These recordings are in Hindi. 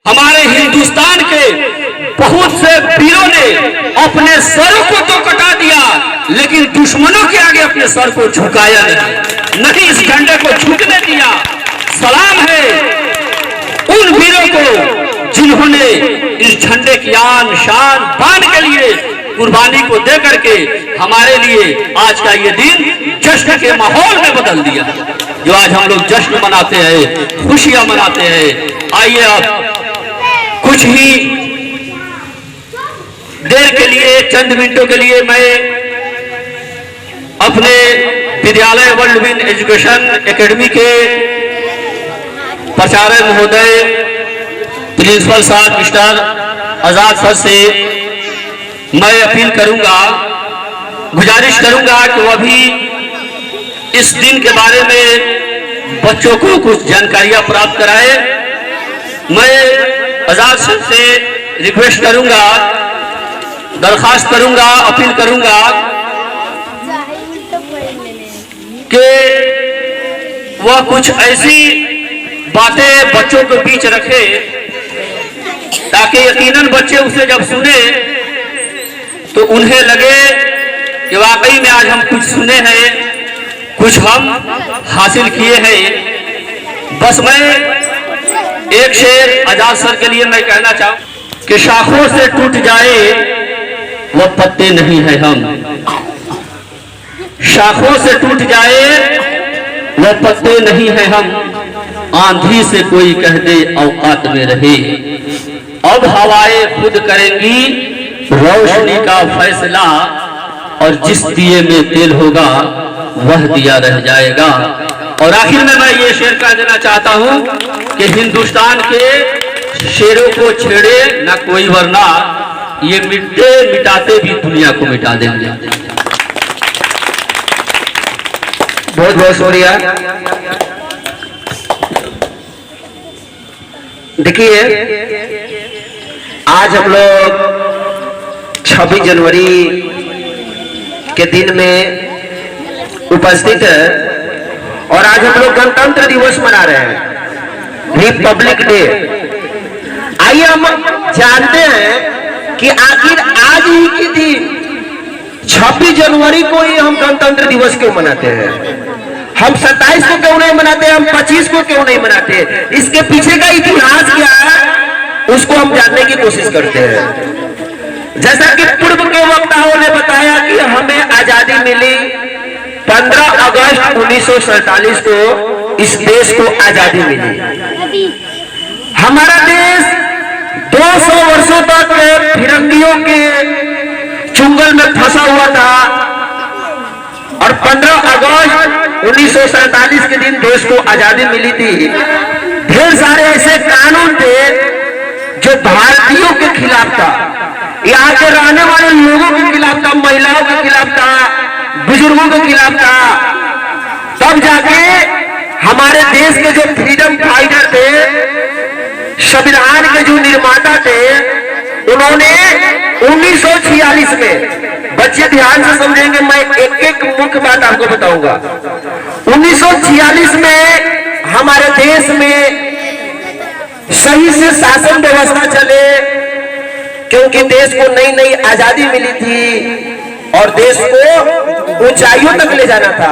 हमारे हिंदुस्तान के बहुत से वीरों ने अपने सरों को तो कटा दिया, लेकिन दुश्मनों के आगे अपने सर को झुकाया नहीं, इस झंडे को झुकने दिया। सलाम है उन वीरों को जिन्होंने इस झंडे की आन शान बान के लिए कुर्बानी को दे करके हमारे लिए आज का ये दिन जश्न के माहौल में बदल दिया। जो आज हम लोग जश्न मनाते हैं, खुशियां मनाते हैं। आइए अब कुछ ही देर के लिए, चंद मिनटों के लिए मैं अपने विद्यालय वर्ल्ड विन एजुकेशन एकेडमी के प्राचार्य महोदय प्रिंसिपल साहब मिस्टर आजाद सर से मैं अपील करूंगा, गुजारिश करूंगा कि वह भी इस दिन के बारे में बच्चों को कुछ जानकारियां प्राप्त कराए। मैं आजाद सर से रिक्वेस्ट करूंगा, दरखास्त करूंगा, अपील करूंगा कि वह कुछ ऐसी बातें बच्चों के बीच रखे ताकि यकीनन बच्चे उसे जब सुने तो उन्हें लगे कि वाकई में आज हम कुछ सुने हैं, कुछ हम हासिल किए हैं। बस मैं एक शेर आजाद सर के लिए मैं कहना चाहूं कि शाखों से टूट जाए वो पत्ते नहीं है हम, शाखों से टूट जाए वो पत्ते नहीं है हम, आंधी से कोई कह दे औकात में रहे, अब हवाएं खुद करेंगी रोशनी का फैसला, और जिस दिए में तेल होगा वह दिया रह जाएगा। और आखिर में मैं ये शेर कह देना चाहता हूं कि हिंदुस्तान के शेरों को छेड़े ना कोई, वरना ये मिटते मिटाते भी दुनिया को मिटा देंगे। बहुत बहुत शुक्रिया। देखिए, आज हम लोग 26 जनवरी के दिन में उपस्थित है और आज हम लोग गणतंत्र दिवस मना रहे हैं, रिपब्लिक डे। आइए हम जानते हैं कि आखिर आज ही के दिन 26 जनवरी को ही हम गणतंत्र दिवस क्यों मनाते हैं। हम 27 को क्यों नहीं मनाते, हम 25 को क्यों नहीं मनाते, इसके पीछे का इतिहास क्या है उसको हम जानने की कोशिश करते हैं। जैसा कि पूर्व के वक्ताओं ने बताया कि हमें आजादी मिली 15 अगस्त 1947 को, इस देश को आजादी मिली। हमारा देश 200 वर्षों तक फिरंगियों के चुंगल में फंसा हुआ था और 15 अगस्त 1947 के दिन देश को आजादी मिली थी। ढेर सारे ऐसे कानून थे जो भारतीयों के खिलाफ था, यहाँ के रहने वाले लोगों के खिलाफ था, महिलाओं के खिलाफ था, बुजुर्गों के खिलाफ था। तब जाके हमारे देश के जो फ्रीडम फाइटर थे, संविधान के जो निर्माता थे, उन्होंने 1946 में, बच्चे ध्यान से समझेंगे, मैं एक एक मुख्य बात आपको बताऊंगा। 1946 में हमारे देश में सही से शासन व्यवस्था चले, क्योंकि देश को नई नई आजादी मिली थी और देश को ऊंचाइयों तक ले जाना था।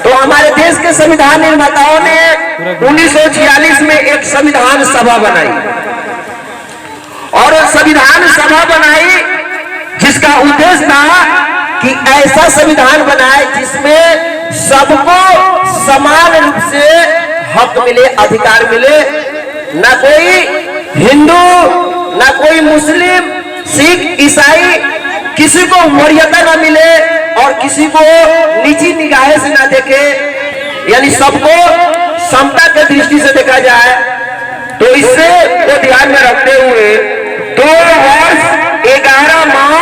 तो हमारे देश के संविधान निर्माताओं ने 1946 में एक संविधान सभा बनाई और संविधान सभा बनाई जिसका उद्देश्य था कि ऐसा संविधान बनाए जिसमें सबको समान रूप से हक मिले, अधिकार मिले, ना कोई हिंदू, ना कोई मुस्लिम, सिख, ईसाई, किसी को मर्यादा ना मिले और किसी को नीची निगाह से ना देखे, यानी सबको समता की दृष्टि से देखा जाए। तो इससे वो ध्यान में रखते हुए 2 वर्ष 11 माह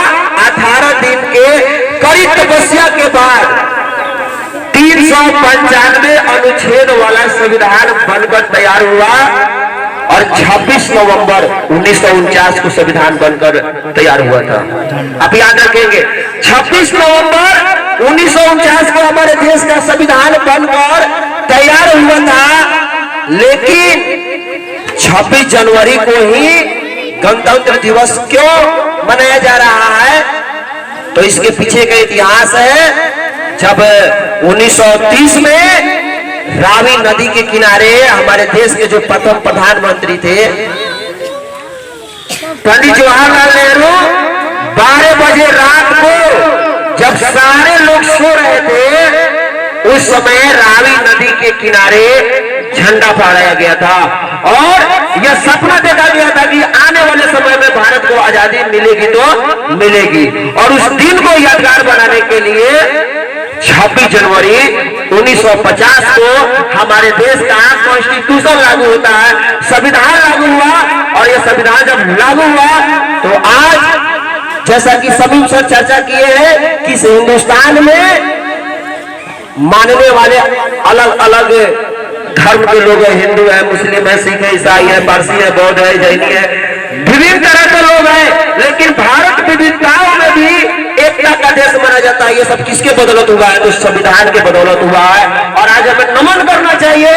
18 दिन के कड़ी तपस्या के बाद 395 अनुच्छेद वाला संविधान बनकर तैयार हुआ और 26 नवंबर 1949 को संविधान बनकर तैयार हुआ था। आप याद रखेंगे, 26 नवंबर 1949 को हमारे देश का संविधान बनकर तैयार हुआ था, लेकिन 26 जनवरी को ही गणतंत्र दिवस क्यों मनाया जा रहा है? तो इसके पीछे का इतिहास है, जब 1930 में रावी नदी के किनारे हमारे देश के जो प्रथम प्रधानमंत्री थे पंडित जवाहरलाल नेहरू 12 बजे रात को जब सारे लोग सो रहे थे, उस समय रावी नदी के किनारे झंडा फहराया गया था और यह सपना देखा गया था कि आने वाले समय में भारत को आजादी मिलेगी तो मिलेगी। और उस दिन को यादगार बनाने के लिए 26 जनवरी 1950 को हमारे देश का कॉन्स्टिट्यूशन लागू होता है, संविधान लागू हुआ। और यह संविधान जब लागू हुआ तो आज जैसा कि सभी सर चर्चा किए हैं कि हिंदुस्तान में मानने वाले अलग अलग धर्म के लोग हैं, हिंदू है, मुस्लिम है, सिख है, ईसाई है, पारसी है, बौद्ध है, जैनी है, विभिन्न तरह के लोग हैं, लेकिन भारत विविधताओं में भी एकता का देश माना जाता है। ये सब किसके बदौलत हुआ है? तो संविधान के बदौलत हुआ है। और आज हमें नमन करना चाहिए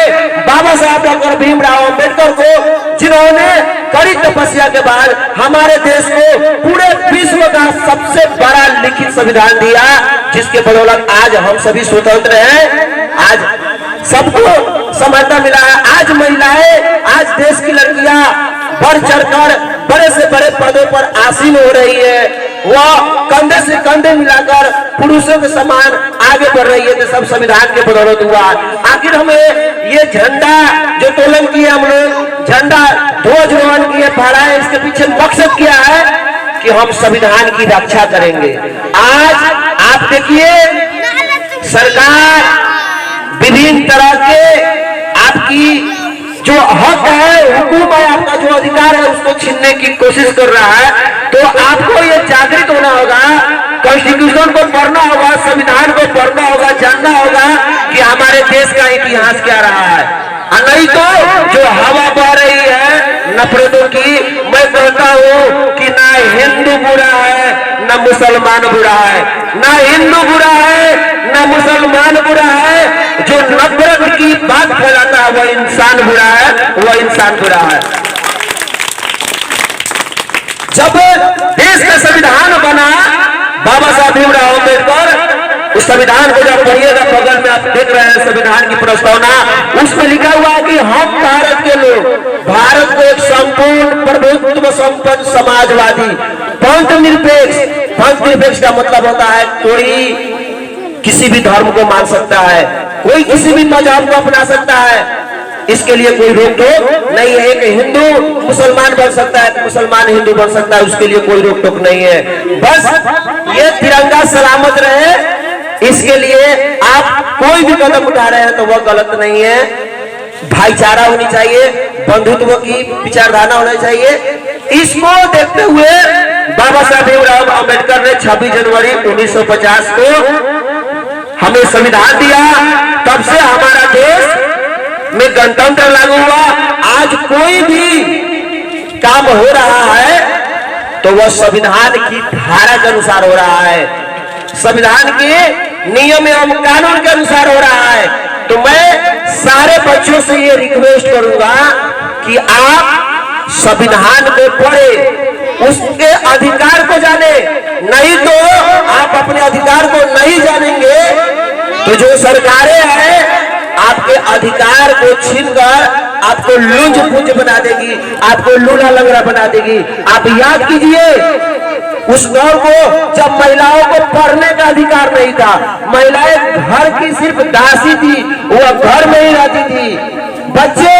बाबा साहब डॉक्टर भीमराव अम्बेडकर को, जिन्होंने कड़ी तपस्या के बाद हमारे देश को पूरे विश्व का सबसे बड़ा लिखित संविधान दिया, जिसके बदौलत आज हम सभी स्वतंत्र हैं, आज सबको समानता मिला है। आज महिलाएं, आज देश की लड़कियां बढ़ चढ़कर बड़े से बड़े पदों पर आसीन हो रही है, वह कंधे से कंधे मिलाकर पुरुषों के समान आगे बढ़ रही है। तो सब संविधान के बदौलत हुआ। आखिर हमें ये झंडा जो तोलन किए, हम लोग झंडा ध्वजारोहण किए, फहराए, इसके पीछे मकसद क्या है? कि हम संविधान की रक्षा करेंगे। आज आप देखिए सरकार विभिन्न तरह के आपकी जो हक है, हुकूम है, आपका जो अधिकार है, उसको छीनने की कोशिश कर रहा है। तो आपको ये जागृत होना होगा, कॉन्स्टिट्यूशन को पढ़ना होगा, संविधान को पढ़ना होगा, जानना होगा कि हमारे देश का इतिहास क्या रहा है। नहीं तो जो हवा बह रही है नफरतों की, मैं कहता हूँ कि ना हिंदू बुरा है ना मुसलमान बुरा है, ना हिंदू बुरा है ना मुसलमान बुरा है, जो नफरत की बात फैलाता है वह इंसान बुरा है, वह इंसान बुरा है। जब देश का संविधान बना, बाबा साहब भीमराव अम्बेडकर, उस संविधान को जब पढ़िएगा, बगल में आप देख रहे हैं संविधान की प्रस्तावना, उसमें लिखा हुआ है कि हम भारत के लोग भारत को एक संपूर्ण प्रभुत्व संपन्न समाजवादी पंथ निरपेक्ष का मतलब होता है कोई किसी भी धर्म को मान सकता है, कोई किसी भी मजहब को अपना सकता है, इसके लिए कोई रोक टोक नहीं है। एक हिंदू मुसलमान बन सकता है, मुसलमान हिंदू बन सकता है, उसके लिए कोई रोक टोक नहीं है। बस ये तिरंगा सलामत रहे, इसके लिए आप कोई भी कदम उठा रहे हैं तो वह गलत नहीं है। भाईचारा होनी चाहिए, बंधुत्व की विचारधारा होनी चाहिए। इसको देखते हुए बाबा साहब भीमराव अम्बेडकर ने 26 जनवरी 1950 को हमें संविधान दिया। तब से हमारा देश में गणतंत्र लागू हुआ। आज कोई भी काम हो रहा है तो वह संविधान की धारा के अनुसार हो रहा है, संविधान के नियम एवं कानून के अनुसार हो रहा है। तो मैं सारे बच्चों से ये रिक्वेस्ट करूंगा कि आप संविधान को पढ़े, उसके अधिकार को जाने, नहीं तो आप अपने अधिकार को नहीं जानेंगे तो जो सरकारें हैं आपके अधिकार को छीनकर आपको लुंज पुंज बना देगी, आपको लूला लंगड़ा बना देगी। आप याद कीजिए उस दौर को जब महिलाओं को पढ़ने का अधिकार नहीं था, महिलाएं घर की सिर्फ दासी थी, वह घर में ही रहती थी, बच्चे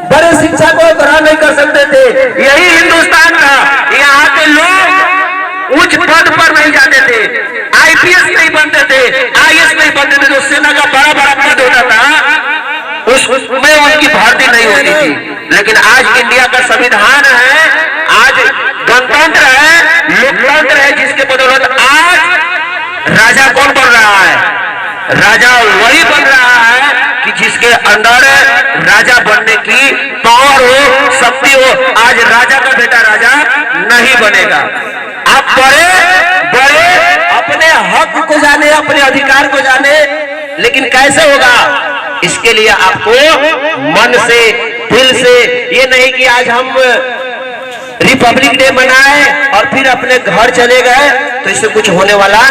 बड़े शिक्षा को ग्रहण नहीं कर सकते थे। यही हिंदुस्तान था, यहाँ के लोग उच्च पद पर नहीं जाते थे, आईपीएस नहीं बनते थे, आईएएस नहीं बनते थे, जो सेना का बड़ा बड़ा पद होता था उसमें उनकी भर्ती नहीं होती थी। लेकिन आज इंडिया का संविधान है, आज गणतंत्र है, लोकतंत्र है, जिसके बदौलत आज राजा कौन बन रहा है? राजा वही बन रहा है कि जिसके अंदर राजा बनने की पावर हो, शक्ति हो। आज राजा का बेटा राजा नहीं बनेगा। आप बड़े अपने हक को जाने, अपने अधिकार को जाने, लेकिन कैसे होगा? इसके लिए आपको मन से, दिल से ये नहीं कि आज हम रिपब्लिक डे मनाए और फिर अपने घर चले गए, तो इससे कुछ होने वाला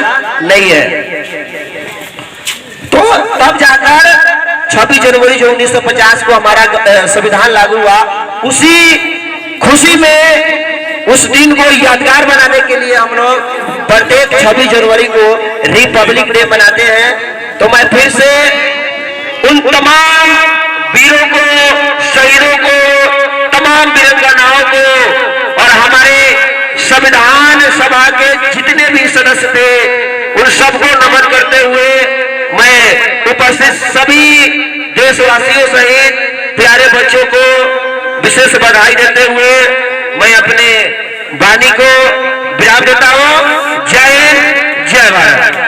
नहीं है। तो तब जाकर 26 जनवरी जो 1950 को हमारा संविधान लागू हुआ, उसी खुशी में उस दिन को यादगार बनाने के लिए हम लोग प्रत्येक 26 जनवरी को रिपब्लिक डे मनाते हैं। तो मैं फिर से उन तमाम वीरों को, शहीदों को, तमाम वीरांगनाओं को और हमारे संविधान सभा के जितने भी सदस्य थे उन सबको नमन करते हुए मैं उपस्थित सभी देशवासियों सहित प्यारे बच्चों को विशेष बधाई देते हुए मैं अपने वाणी को विराम देता हूँ। जय हिंद, जय भारत।